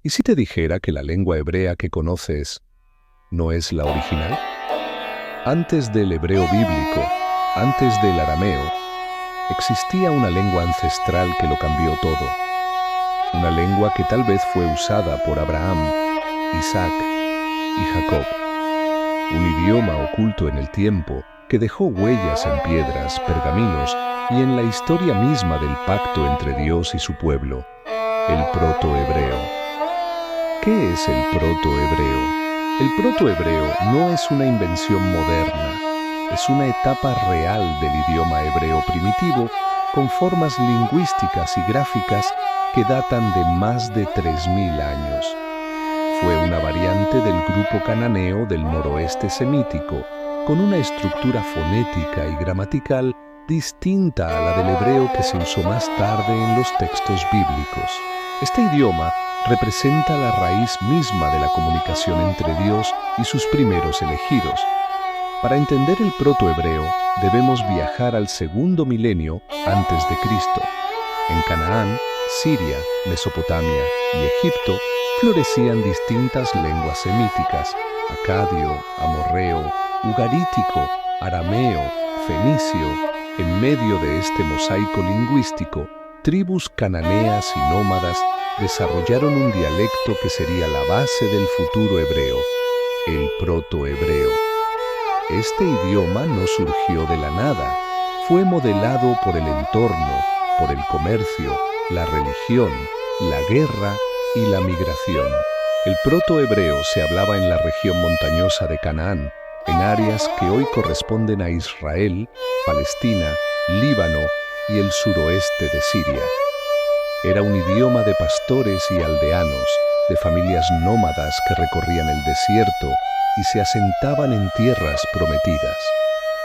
¿Y si te dijera que la lengua hebrea que conoces no es la original? Antes del hebreo bíblico, antes del arameo, existía una lengua ancestral que lo cambió todo. Una lengua que tal vez fue usada por Abraham, Isaac y Jacob. Un idioma oculto en el tiempo que dejó huellas en piedras, pergaminos y en la historia misma del pacto entre Dios y su pueblo, el protohebreo. ¿Qué es el protohebreo? El protohebreo no es una invención moderna, es una etapa real del idioma hebreo primitivo con formas lingüísticas y gráficas que datan de más de 3000 años. Fue una variante del grupo cananeo del noroeste semítico, con una estructura fonética y gramatical distinta a la del hebreo que se usó más tarde en los textos bíblicos. Este idioma representa la raíz misma de la comunicación entre Dios y sus primeros elegidos. Para entender el protohebreo, debemos viajar al segundo milenio antes de Cristo. En Canaán, Siria, Mesopotamia y Egipto florecían distintas lenguas semíticas: acadio, amorreo, ugarítico, arameo, fenicio. En medio de este mosaico lingüístico, tribus cananeas y nómadas desarrollaron un dialecto que sería la base del futuro hebreo, el protohebreo. Este idioma no surgió de la nada, fue modelado por el entorno, por el comercio, la religión, la guerra y la migración. El protohebreo se hablaba en la región montañosa de Canaán, en áreas que hoy corresponden a Israel, Palestina, Líbano y el suroeste de Siria. Era un idioma de pastores y aldeanos, de familias nómadas que recorrían el desierto y se asentaban en tierras prometidas.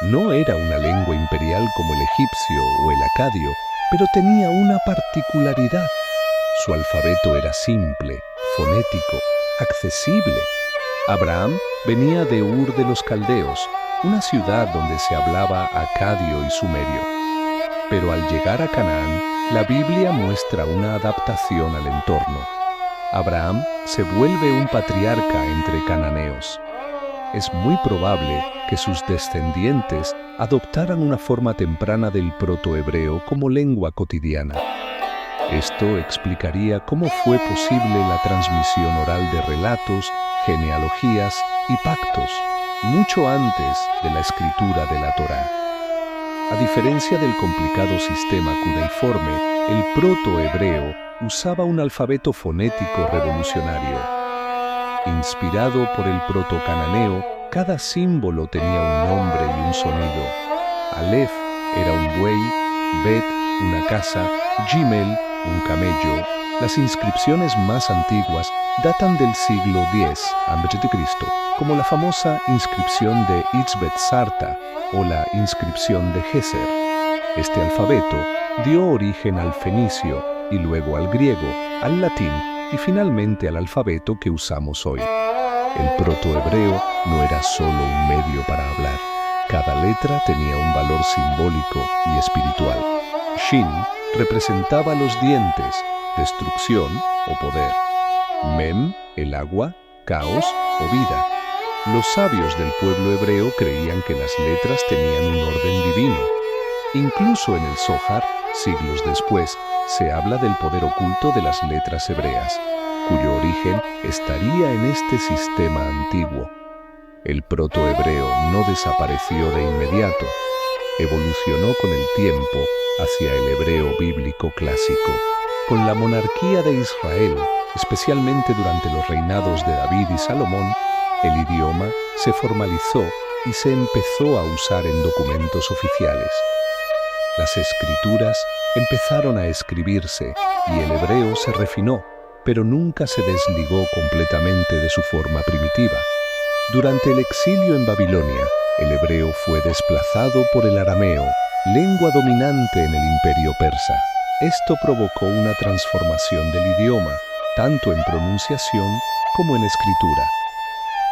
No era una lengua imperial como el egipcio o el acadio, pero tenía una particularidad. Su alfabeto era simple, fonético, accesible. Abraham venía de Ur de los Caldeos, una ciudad donde se hablaba acadio y sumerio. Pero al llegar a Canaán, la Biblia muestra una adaptación al entorno. Abraham se vuelve un patriarca entre cananeos. Es muy probable que sus descendientes adoptaran una forma temprana del protohebreo como lengua cotidiana. Esto explicaría cómo fue posible la transmisión oral de relatos, genealogías y pactos, mucho antes de la escritura de la Torá. A diferencia del complicado sistema cuneiforme, el protohebreo usaba un alfabeto fonético revolucionario. Inspirado por el protocananeo, cada símbolo tenía un nombre y un sonido. Aleph era un buey, Bet una casa, Gimel un camello. Las inscripciones más antiguas datan del siglo X a.C., como la famosa inscripción de Itzbet Sarta o la inscripción de Geser. Este alfabeto dio origen al fenicio y luego al griego, al latín y finalmente al alfabeto que usamos hoy. El protohebreo no era solo un medio para hablar. Cada letra tenía un valor simbólico y espiritual. Shin representaba los dientes, destrucción o poder. Mem, el agua, caos o vida. Los sabios del pueblo hebreo creían que las letras tenían un orden divino. Incluso en el Zohar, siglos después, se habla del poder oculto de las letras hebreas, cuyo origen estaría en este sistema antiguo. El protohebreo no desapareció de inmediato, evolucionó con el tiempo hacia el hebreo bíblico clásico. Con la monarquía de Israel, especialmente durante los reinados de David y Salomón, el idioma se formalizó y se empezó a usar en documentos oficiales. Las escrituras empezaron a escribirse y el hebreo se refinó, pero nunca se desligó completamente de su forma primitiva. Durante el exilio en Babilonia, el hebreo fue desplazado por el arameo, lengua dominante en el imperio persa. Esto provocó una transformación del idioma, tanto en pronunciación como en escritura.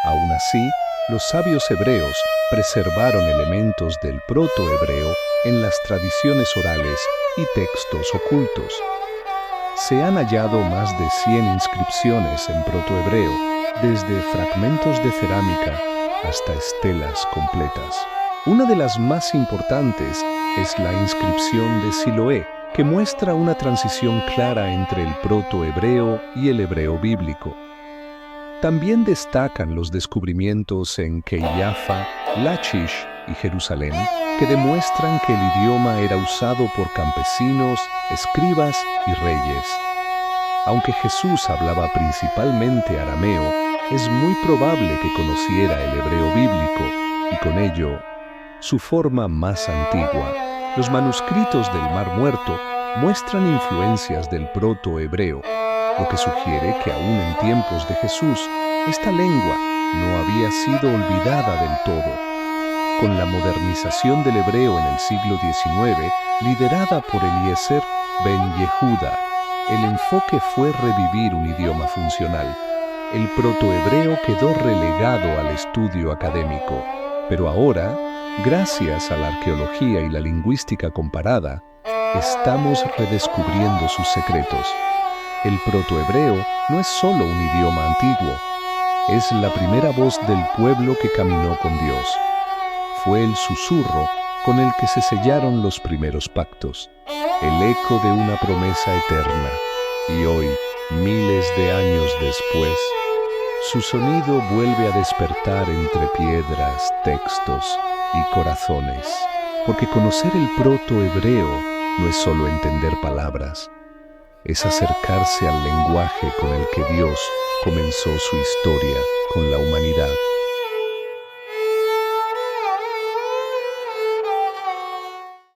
Aún así, los sabios hebreos preservaron elementos del protohebreo en las tradiciones orales y textos ocultos. se han hallado más de 100 inscripciones en protohebreo, desde fragmentos de cerámica hasta estelas completas. Una de las más importantes es la inscripción de Siloé, que muestra una transición clara entre el protohebreo y el hebreo bíblico. También destacan los descubrimientos en Keiafa, Lachish y Jerusalén, que demuestran que el idioma era usado por campesinos, escribas y reyes. Aunque Jesús hablaba principalmente arameo, es muy probable que conociera el hebreo bíblico y con ello su forma más antigua. Los manuscritos del Mar Muerto muestran influencias del protohebreo, lo que sugiere que aún en tiempos de Jesús, esta lengua no había sido olvidada del todo. Con la modernización del hebreo en el siglo XIX, liderada por Eliezer ben Yehuda, el enfoque fue revivir un idioma funcional. El protohebreo quedó relegado al estudio académico, pero ahora, gracias a la arqueología y la lingüística comparada, estamos redescubriendo sus secretos. El protohebreo no es solo un idioma antiguo, es la primera voz del pueblo que caminó con Dios. Fue el susurro con el que se sellaron los primeros pactos, el eco de una promesa eterna, y hoy, miles de años después, su sonido vuelve a despertar entre piedras, textos y corazones, porque conocer el protohebreo no es solo entender palabras, es acercarse al lenguaje con el que Dios comenzó su historia con la humanidad.